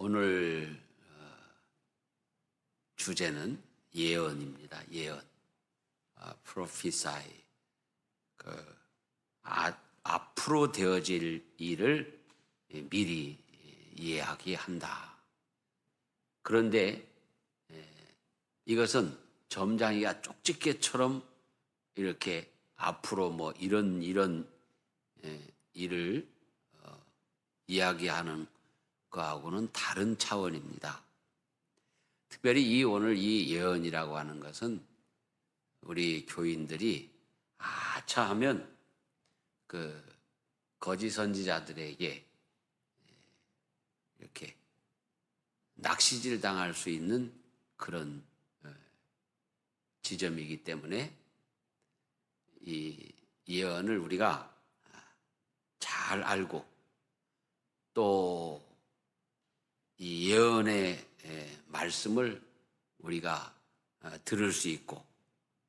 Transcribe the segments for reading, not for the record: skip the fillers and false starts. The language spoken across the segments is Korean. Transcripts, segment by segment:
오늘 주제는 예언입니다. 예언, prophesy. 앞으로 되어질 일을 미리 이해하게 한다. 그런데 이것은 점장이가 쪽집게처럼 이렇게 앞으로 뭐 이런 일을 이야기하는 거하고는 다른 차원입니다. 특별히 오늘 이 예언이라고 하는 것은 우리 교인들이 하면 그 거짓 선지자들에게 이렇게 낚시질 당할 수 있는 그런 지점이기 때문에 이 예언을 우리가 잘 알고 또 이 예언의 말씀을 우리가 들을 수 있고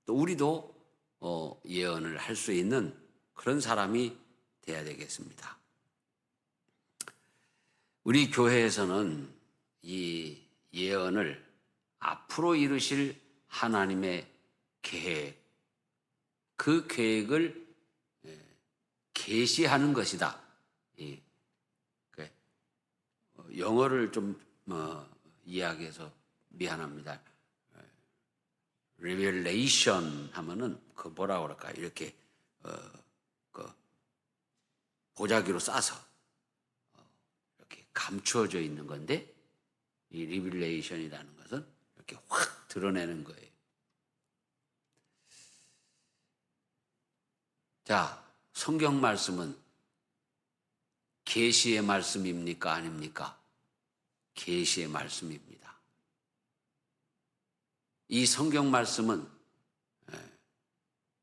또 우리도 예언을 할 수 있는 그런 사람이 돼야 되겠습니다. 우리 교회에서는 이 예언을 앞으로 이루실 하나님의 계획, 그 계획을 계시하는 것이다. 영어를 좀 이야기해서 미안합니다. revelation 하면은 그 뭐라 그럴까 이렇게 보자기로 싸서 이렇게 감추어져 있는 건데 이 revelation이라는 것은 이렇게 확 드러내는 거예요. 자, 성경 말씀은 계시의 말씀입니까? 아닙니까? 계시의 말씀입니다. 이 성경 말씀은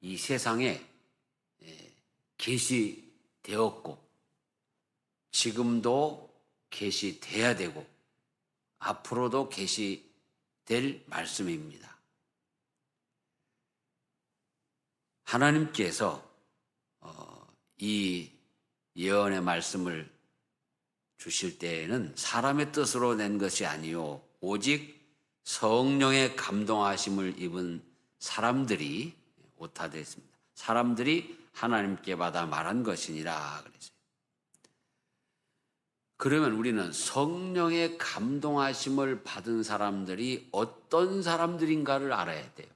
이 세상에 계시되었고 지금도 계시돼야 되고 앞으로도 계시될 말씀입니다. 하나님께서 이 예언의 말씀을 주실 때에는 사람의 뜻으로 낸 것이 아니요 오직 성령의 감동하심을 입은 사람들이 오타 됐습니다. 사람들이 하나님께 받아 말한 것이니라 그랬어요. 그러면 우리는 성령의 감동하심을 받은 사람들이 어떤 사람들인가를 알아야 돼요.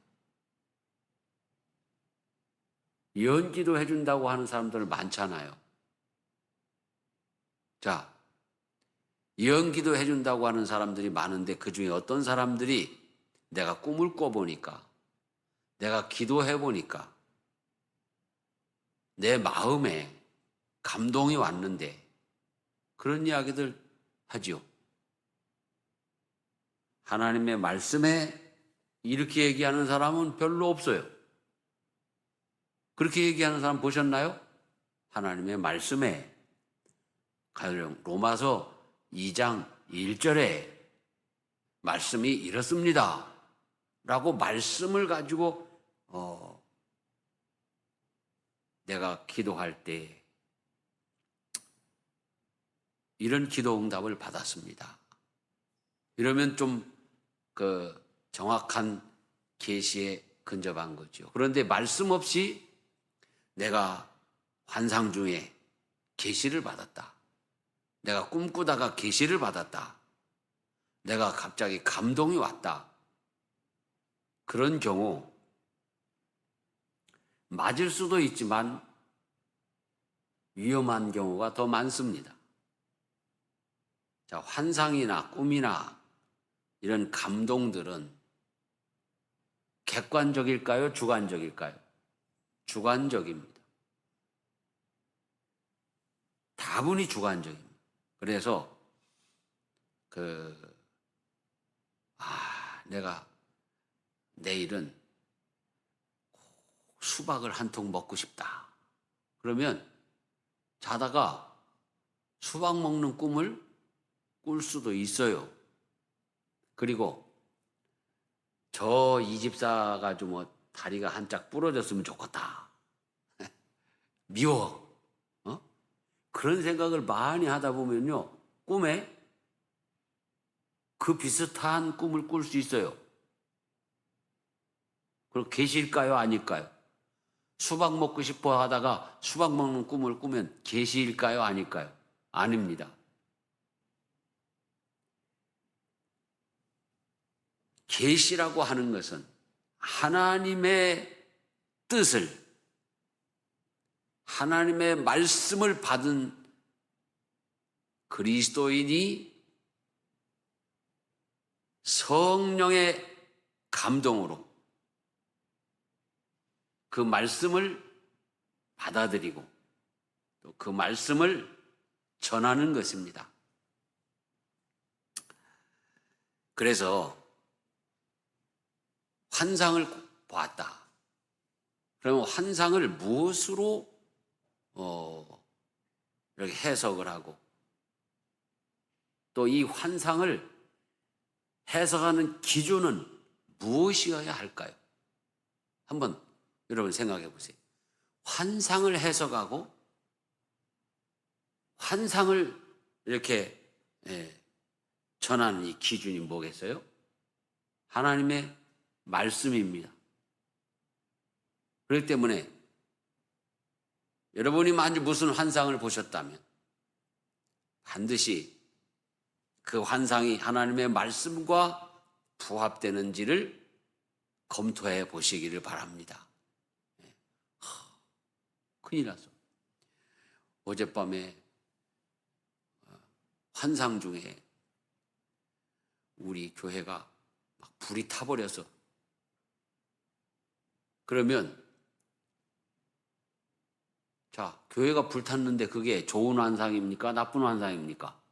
예언기도 해준다고 하는 사람들 많잖아요. 자, 예언기도 해준다고 하는 사람들이 많은데 그 중에 어떤 사람들이 내가 꿈을 꿔보니까 내가 기도해보니까 내 마음에 감동이 왔는데 그런 이야기들 하지요. 하나님의 말씀에 이렇게 얘기하는 사람은 별로 없어요. 그렇게 얘기하는 사람 보셨나요? 하나님의 말씀에 가령 로마서 2장 1절에 말씀이 이렇습니다 라고 말씀을 가지고 내가 기도할 때 이런 기도 응답을 받았습니다. 이러면 좀 정확한 계시에 근접한 거죠. 그런데 말씀 없이 내가 환상 중에 계시를 받았다. 내가 꿈꾸다가 계시를 받았다. 내가 갑자기 감동이 왔다. 그런 경우 맞을 수도 있지만 위험한 경우가 더 많습니다. 자, 환상이나 꿈이나 이런 감동들은 객관적일까요? 주관적일까요? 주관적입니다. 다분히 주관적입니다. 그래서 내가 내일은 수박을 한 통 먹고 싶다. 그러면 자다가 수박 먹는 꿈을 꿀 수도 있어요. 그리고 이 집사가 좀 다리가 한짝 부러졌으면 좋겠다. 미워. 그런 생각을 많이 하다 보면요. 꿈에 그 비슷한 꿈을 꿀 수 있어요. 그럼 계시일까요? 아닐까요? 수박 먹고 싶어 하다가 수박 먹는 꿈을 꾸면 계시일까요? 아닐까요? 아닙니다. 계시라고 하는 것은 하나님의 뜻을, 하나님의 말씀을 받은 그리스도인이 성령의 감동으로 그 말씀을 받아들이고 또 그 말씀을 전하는 것입니다. 그래서 환상을 보았다. 그러면 환상을 무엇으로 이렇게 해석을 하고 또 이 환상을 해석하는 기준은 무엇이어야 할까요? 한번 여러분 생각해 보세요. 환상을 해석하고 환상을 이렇게 전하는 이 기준이 뭐겠어요? 하나님의 말씀입니다. 그렇기 때문에 여러분이 만약 무슨 환상을 보셨다면 반드시 그 환상이 하나님의 말씀과 부합되는지를 검토해 보시기를 바랍니다. 큰일 났어. 어젯밤에 환상 중에 우리 교회가 막 불이 타버려서 그러면 자, 교회가 불탔는데 그게 좋은 환상입니까? 나쁜 환상입니까?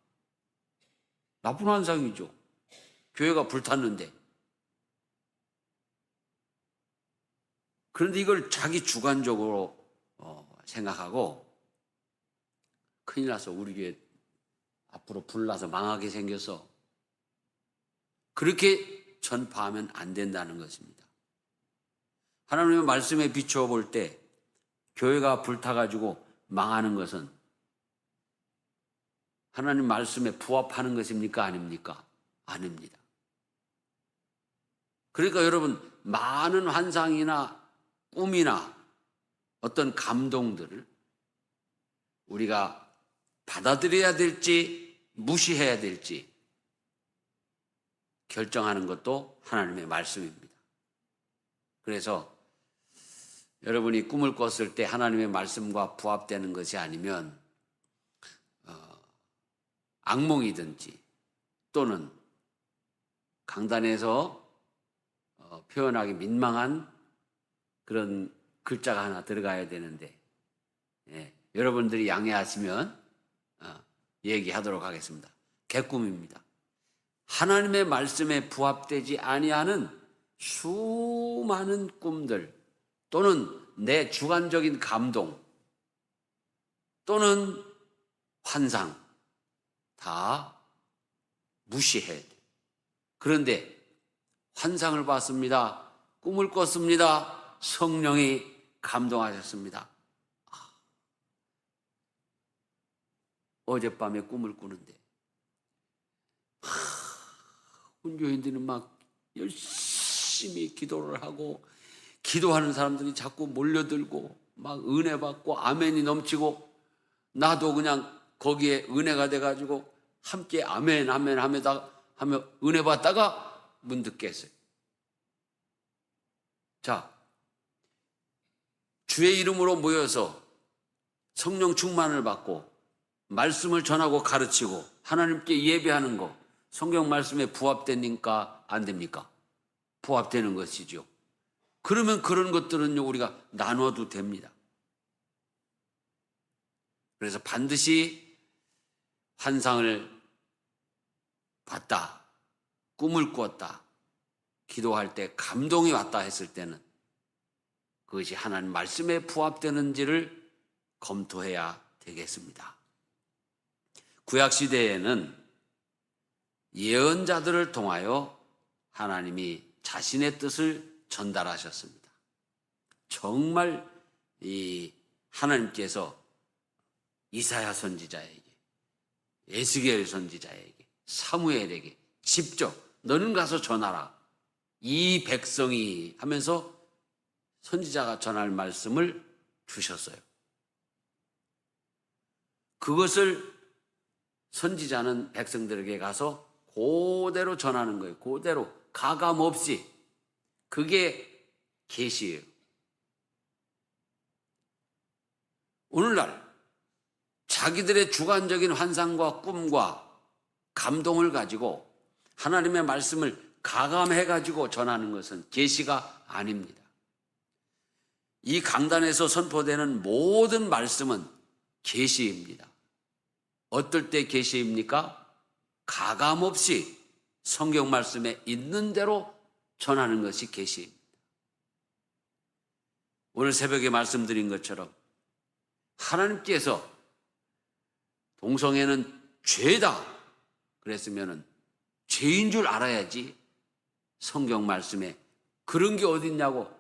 나쁜 환상이죠. 교회가 불탔는데. 그런데 이걸 자기 주관적으로 생각하고 큰일 나서 우리 교회 앞으로 불나서 망하게 생겨서 그렇게 전파하면 안 된다는 것입니다. 하나님의 말씀에 비추어 볼 때 교회가 불타가지고 망하는 것은 하나님 말씀에 부합하는 것입니까? 아닙니까? 아닙니다. 그러니까 여러분 많은 환상이나 꿈이나 어떤 감동들을 우리가 받아들여야 될지 무시해야 될지 결정하는 것도 하나님의 말씀입니다. 그래서 여러분이 꿈을 꿨을 때 하나님의 말씀과 부합되는 것이 아니면 악몽이든지 또는 강단에서 표현하기 민망한 그런 글자가 하나 들어가야 되는데 여러분들이 양해하시면 얘기하도록 하겠습니다. 개꿈입니다. 하나님의 말씀에 부합되지 아니하는 수많은 꿈들 또는 내 주관적인 감동 또는 환상 다 무시해야 돼. 그런데 환상을 봤습니다. 꿈을 꿨습니다. 성령이 감동하셨습니다. 어젯밤에 꿈을 꾸는데 훈교인들은 막 열심히 기도를 하고 기도하는 사람들이 자꾸 몰려들고 막 은혜 받고 아멘이 넘치고 나도 그냥 거기에 은혜가 돼가지고 함께 아멘 아멘 하며 은혜 받다가 문득 깼어요. 자, 주의 이름으로 모여서 성령 충만을 받고 말씀을 전하고 가르치고 하나님께 예배하는 거 성경 말씀에 부합되니까 안 됩니까? 부합되는 것이죠. 그러면 그런 것들은요 우리가 나눠도 됩니다. 그래서 반드시 환상을 봤다, 꿈을 꾸었다, 기도할 때 감동이 왔다 했을 때는 그것이 하나님 말씀에 부합되는지를 검토해야 되겠습니다. 구약시대에는 예언자들을 통하여 하나님이 자신의 뜻을 전달하셨습니다. 정말 이 하나님께서 이사야 선지자에게, 에스겔 선지자에게, 사무엘에게 직접 너는 가서 전하라. 이 백성이 하면서 선지자가 전할 말씀을 주셨어요. 그것을 선지자는 백성들에게 가서 그대로 전하는 거예요. 그대로 가감 없이. 그게 계시예요. 오늘날 자기들의 주관적인 환상과 꿈과 감동을 가지고 하나님의 말씀을 가감해 가지고 전하는 것은 계시가 아닙니다. 이 강단에서 선포되는 모든 말씀은 계시입니다. 어떨 때 계시입니까? 가감 없이 성경 말씀에 있는 대로 전하는 것이 계시입니다. 오늘 새벽에 말씀드린 것처럼 하나님께서 동성애는 죄다 그랬으면 죄인 줄 알아야지 성경 말씀에 그런 게 어딨냐고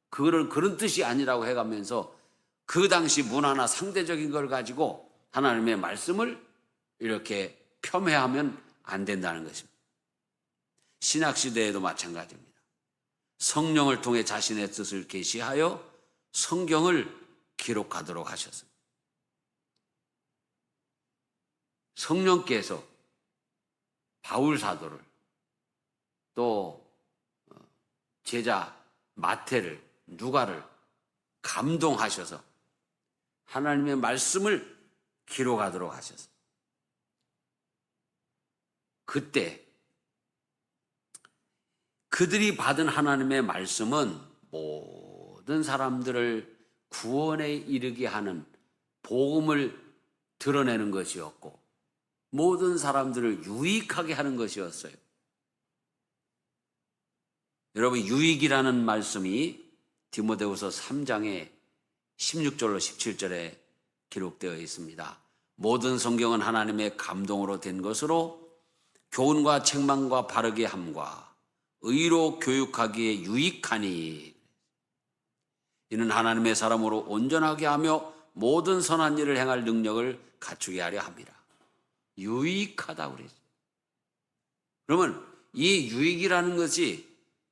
그런 뜻이 아니라고 해가면서 그 당시 문화나 상대적인 걸 가지고 하나님의 말씀을 이렇게 폄훼하면 안 된다는 것입니다. 신학시대에도 마찬가지입니다. 성령을 통해 자신의 뜻을 계시하여 성경을 기록하도록 하셨습니다. 성령께서 바울 사도를 또 제자 마태를 누가를 감동하셔서 하나님의 말씀을 기록하도록 하셨습니다. 그때 그들이 받은 하나님의 말씀은 모든 사람들을 구원에 이르게 하는 복음을 드러내는 것이었고 모든 사람들을 유익하게 하는 것이었어요. 여러분, 유익이라는 말씀이 디모데후서 3장에 16절로 17절에 기록되어 있습니다. 모든 성경은 하나님의 감동으로 된 것으로 교훈과 책망과 바르게 함과 의로 교육하기에 유익하니 이는 하나님의 사람으로 온전하게 하며 모든 선한 일을 행할 능력을 갖추게 하려 함이라. 유익하다고 그랬어요. 그러면 이 유익이라는 것이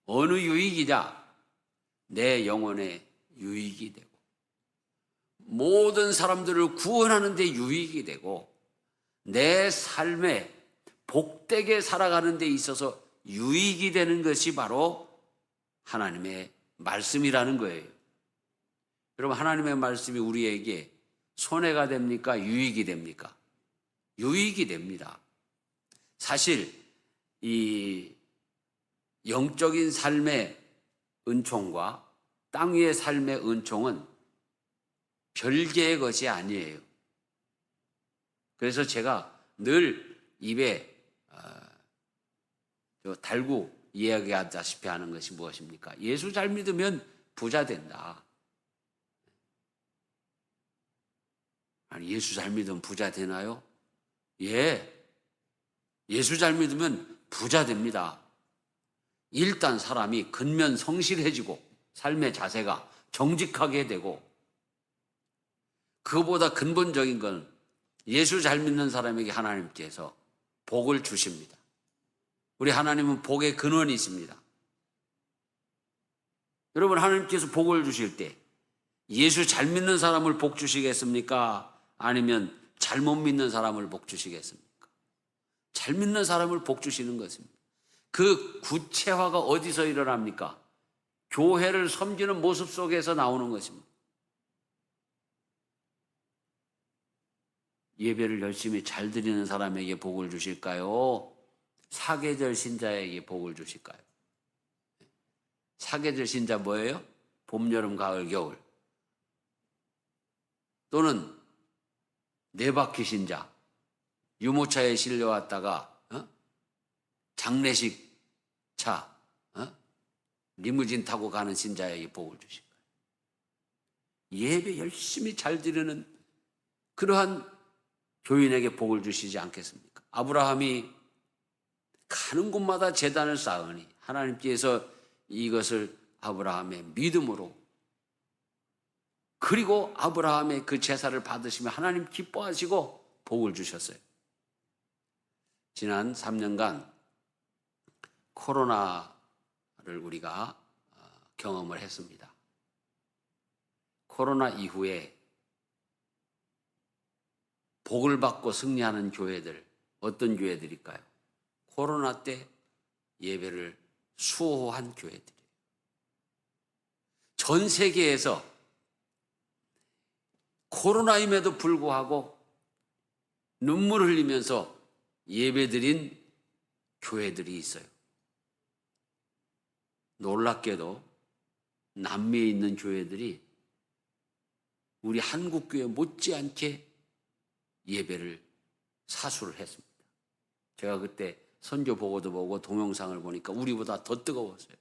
어느 유익이냐? 내 영혼에 유익이 되고 모든 사람들을 구원하는 데 유익이 되고 내 삶에 복되게 살아가는 데 있어서 유익이 되는 것이 바로 하나님의 말씀이라는 거예요. 여러분, 하나님의 말씀이 우리에게 손해가 됩니까? 유익이 됩니까? 유익이 됩니다. 사실 이 영적인 삶의 은총과 땅 위의 삶의 은총은 별개의 것이 아니에요. 그래서 제가 늘 입에 달고 이야기하다시피 하는 것이 무엇입니까? 예수 잘 믿으면 부자 된다. 아니, 예수 잘 믿으면 부자 되나요? 예. 예수 잘 믿으면 부자 됩니다. 일단 사람이 근면 성실해지고 삶의 자세가 정직하게 되고 그보다 근본적인 건 예수 잘 믿는 사람에게 하나님께서 복을 주십니다. 우리 하나님은 복의 근원이십니다. 여러분, 하나님께서 복을 주실 때 예수 잘 믿는 사람을 복 주시겠습니까? 아니면 잘못 믿는 사람을 복 주시겠습니까? 잘 믿는 사람을 복 주시는 것입니다. 그 구체화가 어디서 일어납니까? 교회를 섬기는 모습 속에서 나오는 것입니다. 예배를 열심히 잘 드리는 사람에게 복을 주실까요? 사계절 신자에게 복을 주실까요? 사계절 신자 뭐예요? 봄, 여름, 가을, 겨울. 또는 네바퀴 신자, 유모차에 실려왔다가 장례식 차, 리무진 타고 가는 신자에게 복을 주실까요? 예배 열심히 잘 드리는 그러한 교인에게 복을 주시지 않겠습니까? 아브라함이 가는 곳마다 제단을 쌓으니 하나님께서 이것을 아브라함의 믿음으로 그리고 아브라함의 그 제사를 받으시며 하나님 기뻐하시고 복을 주셨어요. 지난 3년간 코로나를 우리가 경험을 했습니다. 코로나 이후에 복을 받고 승리하는 교회들, 어떤 교회들일까요? 코로나 때 예배를 수호한 교회들이에요. 전 세계에서 코로나임에도 불구하고 눈물을 흘리면서 예배드린 교회들이 있어요. 놀랍게도 남미에 있는 교회들이 우리 한국 교회 못지않게 예배를 사수를 했습니다. 제가 그때 선교 보고도 보고 동영상을 보니까 우리보다 더 뜨거웠어요.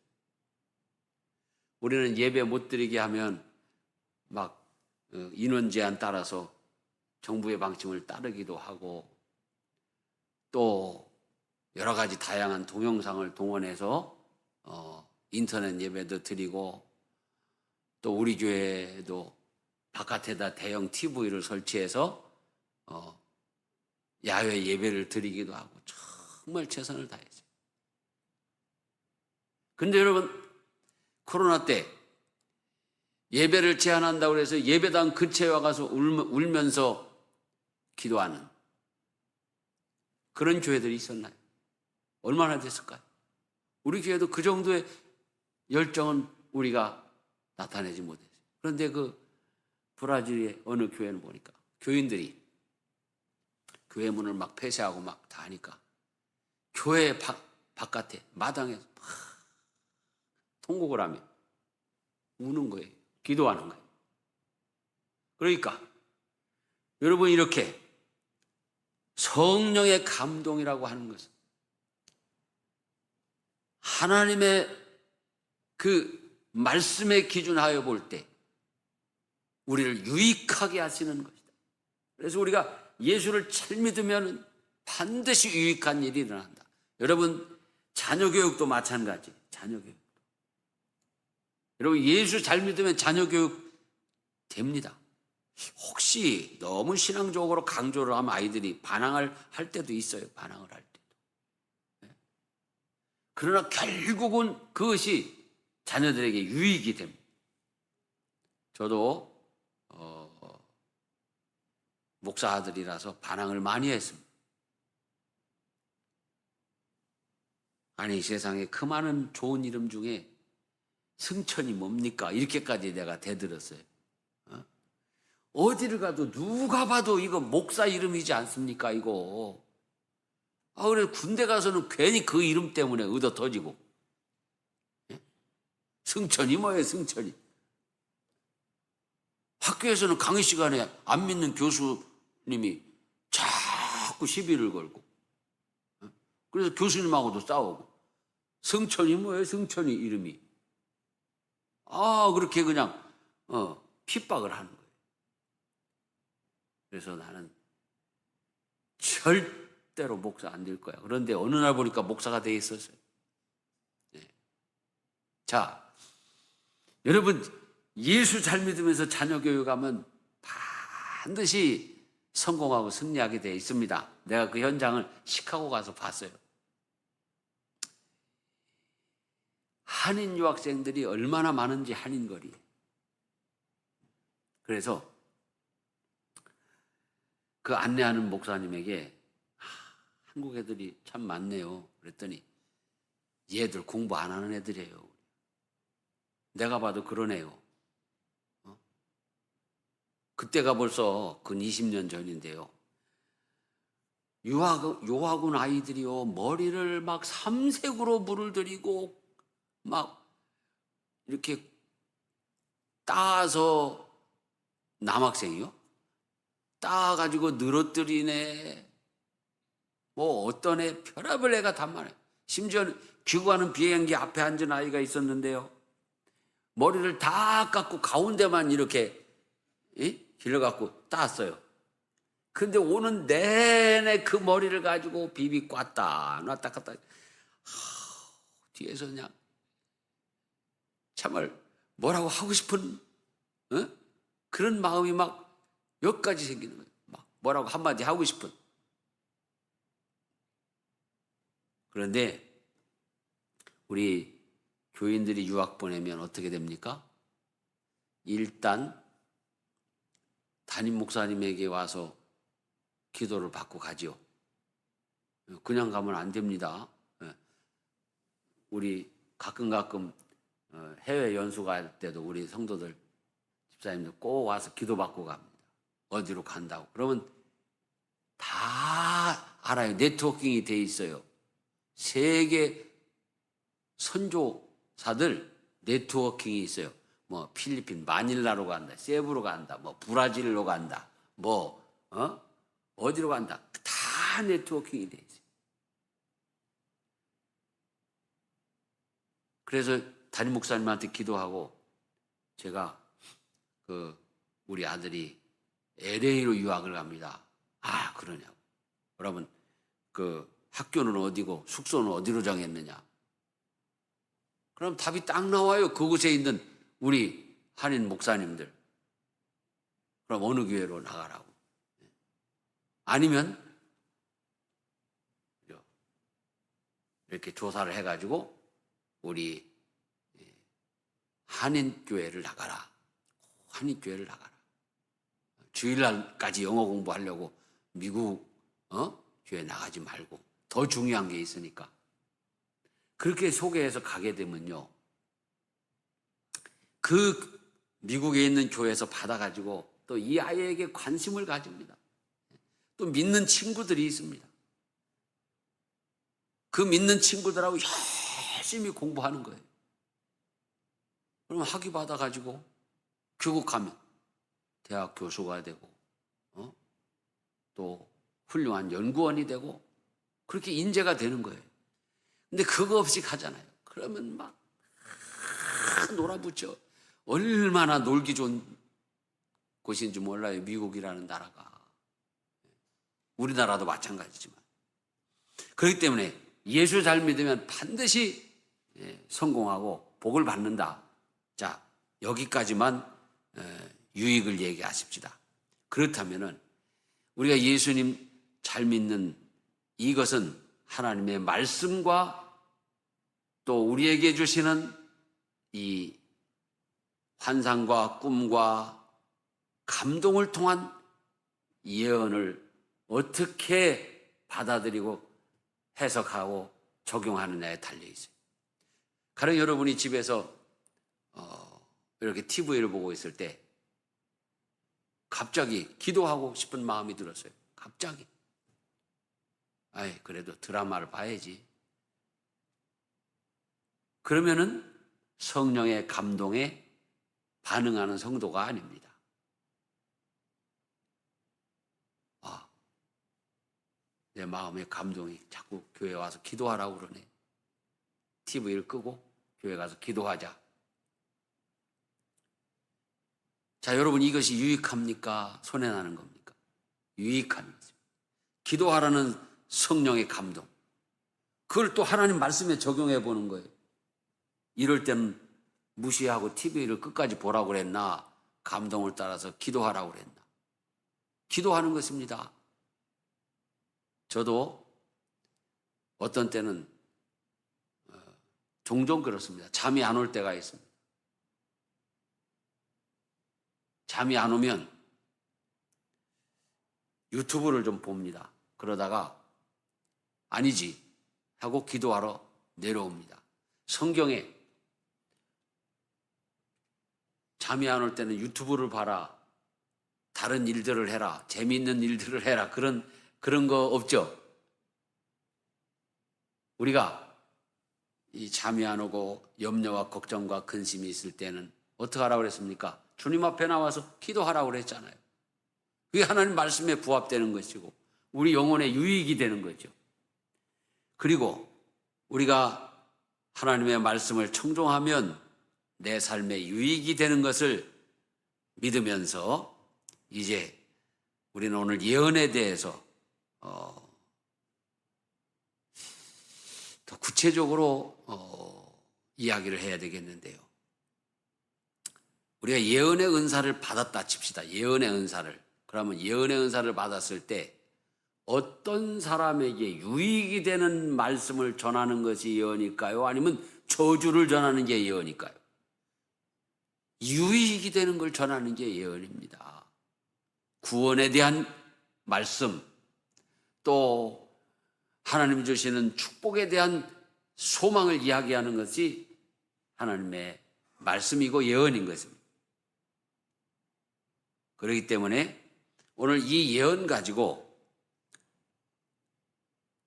우리는 예배 못 드리게 하면 막 인원 제한 따라서 정부의 방침을 따르기도 하고 또 여러 가지 다양한 동영상을 동원해서 인터넷 예배도 드리고 또 우리 교회도 바깥에다 대형 TV를 설치해서 야외 예배를 드리기도 하고 정말 최선을 다했어요. 근데 여러분, 코로나 때 예배를 제한한다고 해서 예배당 근처에 와가서 울면서 기도하는 그런 교회들이 있었나요? 얼마나 됐을까요? 우리 교회도 그 정도의 열정은 우리가 나타내지 못했어요. 그런데 그 브라질의 어느 교회는 보니까 교인들이 교회 문을 막 폐쇄하고 막 다 하니까 교회 바깥에 마당에서 막 통곡을 하며 우는 거예요. 기도하는 거예요. 그러니까 여러분, 이렇게 성령의 감동이라고 하는 것은 하나님의 그 말씀에 기준하여 볼 때 우리를 유익하게 하시는 것이다. 그래서 우리가 예수를 잘 믿으면 반드시 유익한 일이 일어난다. 여러분, 자녀 교육도 마찬가지. 자녀 교육. 여러분, 예수 잘 믿으면 자녀 교육 됩니다. 혹시 너무 신앙적으로 강조를 하면 아이들이 반항을 할 때도 있어요. 반항을 할 때도. 그러나 결국은 그것이 자녀들에게 유익이 됩니다. 저도 목사 아들이라서 반항을 많이 했습니다. 아니, 세상에 그 많은 좋은 이름 중에 승천이 뭡니까? 이렇게까지 내가 대들었어요. 어디를 가도 누가 봐도 이거 목사 이름이지 않습니까? 이거. 그래, 군대 가서는 괜히 그 이름 때문에 얻어 터지고. 승천이 뭐예요, 승천이? 학교에서는 강의 시간에 안 믿는 교수님이 자꾸 시비를 걸고. 그래서 교수님하고도 싸우고. 승천이 뭐예요, 승천이 이름이? 그렇게 그냥 핍박을 하는 거예요. 그래서 나는 절대로 목사 안 될 거야. 그런데 어느 날 보니까 목사가 돼 있었어요. 네. 자, 여러분, 예수 잘 믿으면서 자녀 교육하면 반드시 성공하고 승리하게 되어 있습니다. 내가 그 현장을 시카고 가서 봤어요. 한인 유학생들이 얼마나 많은지, 한인거리에. 그래서 그 안내하는 목사님에게 한국 애들이 참 많네요. 그랬더니 얘들 공부 안 하는 애들이에요. 내가 봐도 그러네요. 그때가 벌써 근 20년 전인데요. 유학원 아이들이요, 머리를 막 삼색으로 물을 들이고 막 이렇게 따서, 남학생이요? 따가지고 늘어뜨리네. 뭐 어떤 애, 별의별 애가 다 많아요. 심지어 귀국하는 비행기 앞에 앉은 아이가 있었는데요. 머리를 다 깎고 가운데만 이렇게 길러갖고 땄어요. 근데 오는 내내 그 머리를 가지고 비비 꽈다 놨다 갔다. 뒤에서 그냥 참을 뭐라고 하고 싶은 그런 마음이 막 몇 가지 생기는 거예요. 막 뭐라고 한마디 하고 싶은. 그런데 우리 교인들이 유학 보내면 어떻게 됩니까? 일단 담임 목사님에게 와서 기도를 받고 가지요. 그냥 가면 안 됩니다. 우리 가끔 해외 연수 갈 때도 우리 성도들, 집사님들 꼭 와서 기도받고 갑니다. 어디로 간다고. 그러면 다 알아요. 네트워킹이 돼 있어요. 세계 선교사들 네트워킹이 있어요. 뭐 필리핀 마닐라로 간다, 세부로 간다, 뭐 브라질로 간다, 어디로 간다. 다 네트워킹이 돼 있어요. 그래서 담임 목사님한테 기도하고 제가 우리 아들이 LA로 유학을 갑니다. 아, 그러냐고. 그러면 학교는 어디고 숙소는 어디로 정했느냐? 그럼 답이 딱 나와요. 그곳에 있는 우리 한인 목사님들. 그럼 어느 교회로 나가라고. 아니면 이렇게 조사를 해가지고 우리 한인교회를 나가라. 한인교회를 나가라. 주일날까지 영어 공부하려고 미국 교회 나가지 말고 더 중요한 게 있으니까. 그렇게 소개해서 가게 되면요. 그 미국에 있는 교회에서 받아가지고 또 이 아이에게 관심을 가집니다. 또 믿는 친구들이 있습니다. 그 믿는 친구들하고 열심히 공부하는 거예요. 그러면 학위 받아가지고 교국 가면 대학 교수가 되고 또 훌륭한 연구원이 되고 그렇게 인재가 되는 거예요. 근데 그거 없이 가잖아요. 그러면 막 놀아붙죠. 얼마나 놀기 좋은 곳인지 몰라요. 미국이라는 나라가. 우리나라도 마찬가지지만. 그렇기 때문에 예수 잘 믿으면 반드시 성공하고 복을 받는다. 자, 여기까지만 유익을 얘기하십시다. 그렇다면은 우리가 예수님 잘 믿는 이것은 하나님의 말씀과 또 우리에게 주시는 이 환상과 꿈과 감동을 통한 예언을 어떻게 받아들이고 해석하고 적용하느냐에 달려 있어요. 가령 여러분이 집에서 이렇게 TV를 보고 있을 때 갑자기 기도하고 싶은 마음이 들었어요. 갑자기. 그래도 드라마를 봐야지. 그러면은 성령의 감동에 반응하는 성도가 아닙니다. 내 마음의 감동이 자꾸 교회 와서 기도하라고 그러네. TV를 끄고 교회 가서 기도하자. 자, 여러분 이것이 유익합니까? 손해나는 겁니까? 유익한 것입니다. 기도하라는 성령의 감동. 그걸 또 하나님 말씀에 적용해 보는 거예요. 이럴 때는 무시하고 TV를 끝까지 보라고 그랬나? 감동을 따라서 기도하라고 그랬나? 기도하는 것입니다. 저도 어떤 때는 종종 그렇습니다. 잠이 안 올 때가 있습니다. 잠이 안 오면 유튜브를 좀 봅니다. 그러다가 아니지 하고 기도하러 내려옵니다. 성경에 잠이 안 올 때는 유튜브를 봐라, 다른 일들을 해라, 재미있는 일들을 해라, 그런 거 없죠? 우리가 이 잠이 안 오고 염려와 걱정과 근심이 있을 때는 어떻게 하라고 그랬습니까? 주님 앞에 나와서 기도하라고 그랬잖아요. 그게 하나님 말씀에 부합되는 것이고 우리 영혼의 유익이 되는 거죠. 그리고 우리가 하나님의 말씀을 청종하면 내 삶에 유익이 되는 것을 믿으면서 이제 우리는 오늘 예언에 대해서 더 구체적으로 이야기를 해야 되겠는데요. 우리가 예언의 은사를 받았다 칩시다. 예언의 은사를. 그러면 예언의 은사를 받았을 때 어떤 사람에게 유익이 되는 말씀을 전하는 것이 예언일까요? 아니면 저주를 전하는 게 예언일까요? 유익이 되는 걸 전하는 게 예언입니다. 구원에 대한 말씀, 또 하나님 주시는 축복에 대한 소망을 이야기하는 것이 하나님의 말씀이고 예언인 것입니다. 그렇기 때문에 오늘 이 예언 가지고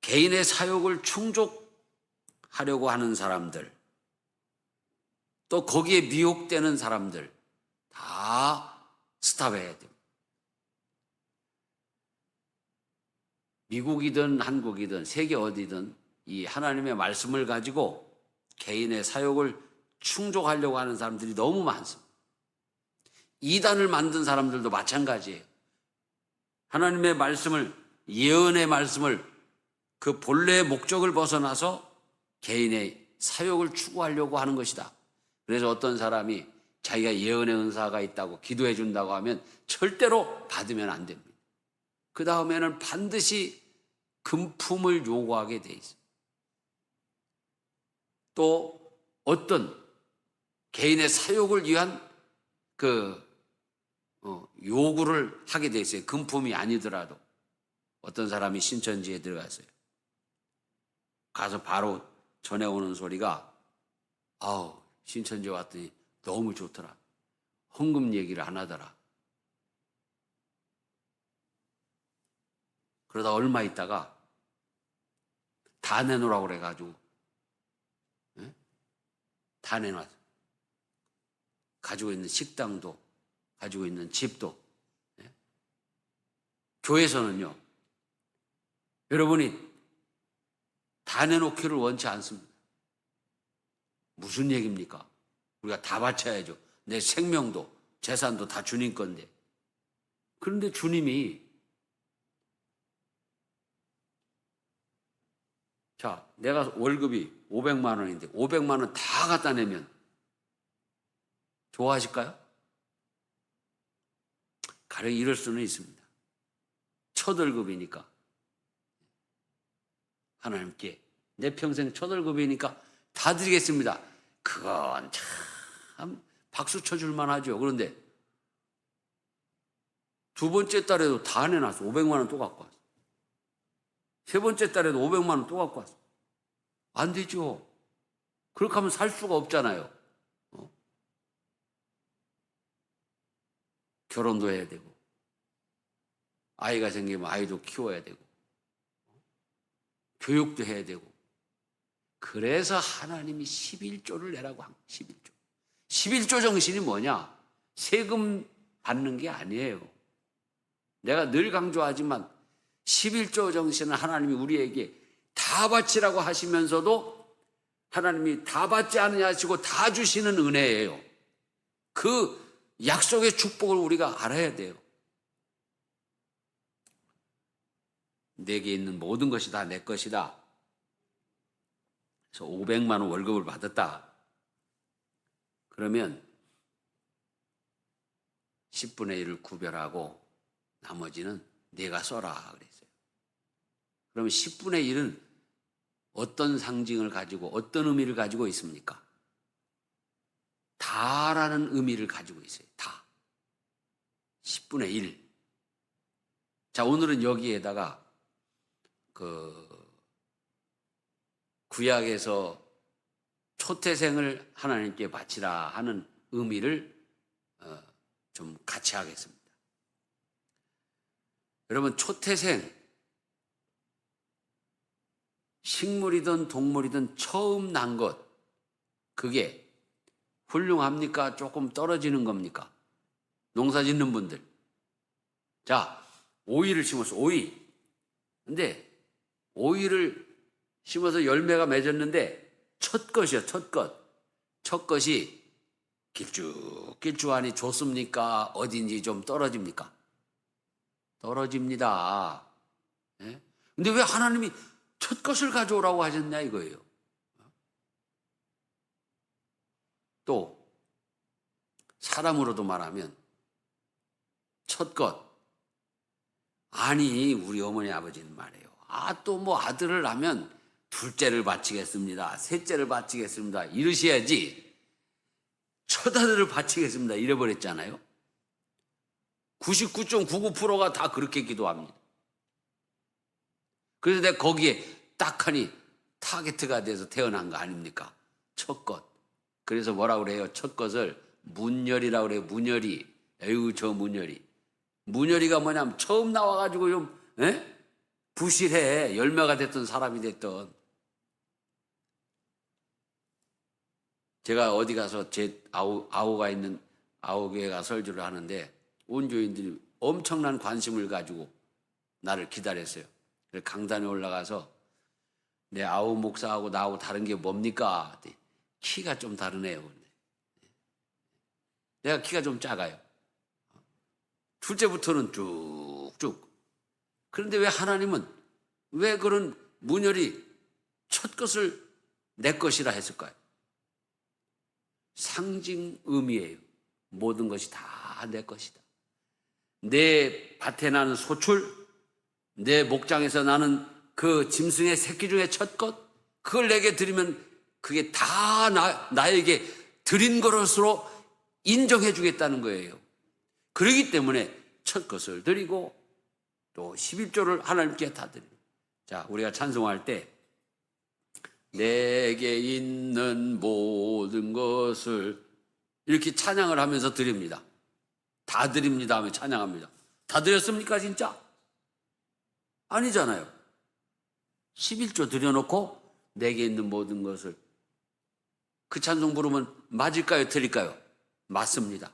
개인의 사욕을 충족하려고 하는 사람들, 또 거기에 미혹되는 사람들 다 스탑해야 됩니다. 미국이든 한국이든 세계 어디든 이 하나님의 말씀을 가지고 개인의 사욕을 충족하려고 하는 사람들이 너무 많습니다. 이단을 만든 사람들도 마찬가지예요. 하나님의 말씀을, 예언의 말씀을 그 본래의 목적을 벗어나서 개인의 사욕을 추구하려고 하는 것이다. 그래서 어떤 사람이 자기가 예언의 은사가 있다고 기도해 준다고 하면 절대로 받으면 안 됩니다. 그 다음에는 반드시 금품을 요구하게 돼 있어요. 또 어떤 개인의 사욕을 위한 요구를 하게 돼 있어요. 금품이 아니더라도. 어떤 사람이 신천지에 들어갔어요. 가서 바로 전해오는 소리가, 아우, 신천지에 왔더니 너무 좋더라. 헌금 얘기를 안 하더라. 그러다 얼마 있다가 다 내놓으라고 그래가지고, 다 내놨어. 가지고 있는 식당도, 가지고 있는 집도. 교회에서는요, 여러분이 다 내놓기를 원치 않습니다. 무슨 얘기입니까? 우리가 다 바쳐야죠. 내 생명도, 재산도 다 주님 건데. 그런데 주님이, 자, 내가 월급이 500만 원인데 500만 원 다 갖다 내면 좋아하실까요? 가령 이럴 수는 있습니다. 첫 월급이니까 하나님께 내 평생 첫 월급이니까 다 드리겠습니다. 그건 참 박수 쳐줄 만하죠. 그런데 두 번째 달에도 다 내놨어. 500만 원 또 갖고 왔어. 세 번째 달에도 500만 원 또 갖고 왔어. 안 되죠. 그렇게 하면 살 수가 없잖아요. 결혼도 해야 되고, 아이가 생기면 아이도 키워야 되고, 교육도 해야 되고. 그래서 하나님이 11조를 내라고 한 거예요. 11조. 11조 정신이 뭐냐? 세금 받는 게 아니에요. 내가 늘 강조하지만 11조 정신은 하나님이 우리에게 다 바치라고 하시면서도 하나님이 다 받지 않으냐 하시고 다 주시는 은혜예요. 그 약속의 축복을 우리가 알아야 돼요. 내게 있는 모든 것이 다 내 것이다. 그래서 500만 원 월급을 받았다. 그러면 10분의 1을 구별하고 나머지는 내가 써라 그랬어요. 그러면 10분의 1은 어떤 상징을 가지고 어떤 의미를 가지고 있습니까? 다라는 의미를 가지고 있어요. 다. 10분의 1. 자, 오늘은 여기에다가 구약에서 초태생을 하나님께 바치라 하는 의미를 좀 같이 하겠습니다. 여러분, 초태생, 식물이든 동물이든 처음 난 것, 그게 훌륭합니까? 조금 떨어지는 겁니까? 농사 짓는 분들. 자, 오이를 심었어, 오이. 근데 오이를 심어서 열매가 맺었는데 첫 것이요, 첫 것. 첫 것이 길쭉길쭉하니 좋습니까? 어딘지 좀 떨어집니까? 떨어집니다. 예? 근데 왜 하나님이 첫 것을 가져오라고 하셨냐 이거예요. 또 사람으로도 말하면 첫 것. 아니 우리 어머니 아버지는 말해요. 또 뭐 아들을 낳으면 둘째를 바치겠습니다. 셋째를 바치겠습니다. 이러셔야지 첫 아들을 바치겠습니다. 이래버렸잖아요. 99.99%가 다 그렇게 기도합니다. 그래서 내가 거기에 딱하니 타겟가 돼서 태어난 거 아닙니까? 첫 것. 그래서 뭐라고 그래요? 첫 것을 문열이라고 그래요. 문열이. 에휴, 저 문열이. 문열이가 뭐냐면 처음 나와가지고 좀 부실해. 열매가 됐던 사람이 됐던. 제가 어디 가서 제 아우가 있는 아우교회가 설교를 하는데 온 교인들이 엄청난 관심을 가지고 나를 기다렸어요. 그래서 강단에 올라가서 내 아우 목사하고 나하고 다른 게 뭡니까? 키가 좀 다르네요. 내가 키가 좀 작아요. 둘째부터는 쭉쭉. 그런데 왜 하나님은 왜 그런 문열이 첫 것을 내 것이라 했을까요? 상징 의미예요. 모든 것이 다 내 것이다. 내 밭에 나는 소출, 내 목장에서 나는 그 짐승의 새끼 중에 첫 것, 그걸 내게 드리면 그게 다 나에게 드린 것으로 인정해 주겠다는 거예요. 그렇기 때문에 첫 것을 드리고 또 11조를 하나님께 다 드립니다. 자, 우리가 찬송할 때 내게 있는 모든 것을 이렇게 찬양을 하면서 드립니다. 다 드립니다 하면 찬양합니다. 다 드렸습니까 진짜? 아니잖아요. 11조 드려놓고 내게 있는 모든 것을 그 찬송 부르면 맞을까요? 틀릴까요? 맞습니다.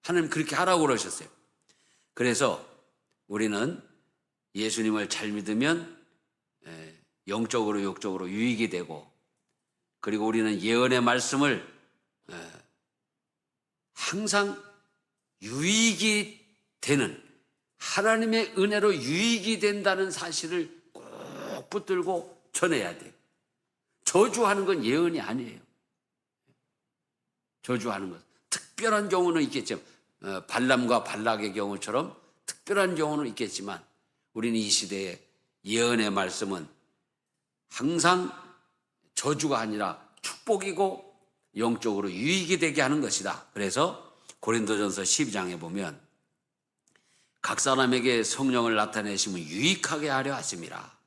하나님 그렇게 하라고 그러셨어요. 그래서 우리는 예수님을 잘 믿으면 영적으로 육적으로 유익이 되고, 그리고 우리는 예언의 말씀을 항상 유익이 되는, 하나님의 은혜로 유익이 된다는 사실을 꼭 붙들고 전해야 돼요. 저주하는 건 예언이 아니에요. 저주하는 것. 특별한 경우는 있겠지만, 발람과 발락의 경우처럼 특별한 경우는 있겠지만, 우리는 이 시대에 예언의 말씀은 항상 저주가 아니라 축복이고 영적으로 유익이 되게 하는 것이다. 그래서 고린도전서 12장에 보면 각 사람에게 성령을 나타내시면 유익하게 하려 하심이라.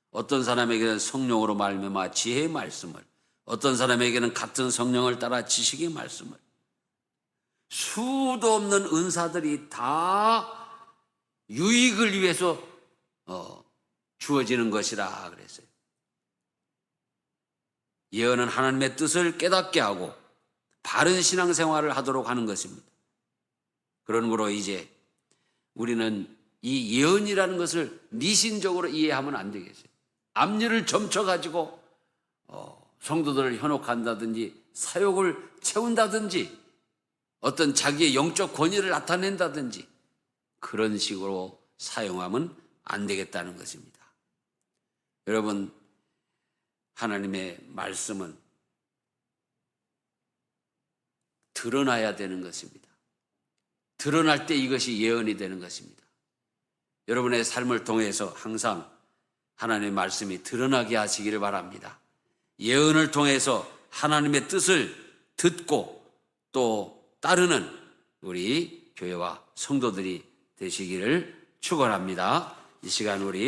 어떤 사람에게는 성령으로 말미암아 지혜의 말씀을, 어떤 사람에게는 같은 성령을 따라 지식의 말씀을, 수도 없는 은사들이 다 유익을 위해서 주어지는 것이라 그랬어요. 예언은 하나님의 뜻을 깨닫게 하고 바른 신앙생활을 하도록 하는 것입니다. 그런 거로 이제 우리는 이 예언이라는 것을 미신적으로 이해하면 안 되겠어요. 앞니를 점쳐가지고 성도들을 현혹한다든지 사욕을 채운다든지 어떤 자기의 영적 권위를 나타낸다든지 그런 식으로 사용하면 안 되겠다는 것입니다. 여러분, 하나님의 말씀은 드러나야 되는 것입니다. 드러날 때 이것이 예언이 되는 것입니다. 여러분의 삶을 통해서 항상 하나님의 말씀이 드러나게 하시기를 바랍니다. 예언을 통해서 하나님의 뜻을 듣고 또 따르는 우리 교회와 성도들이 되시기를 축원합니다. 이 시간 우리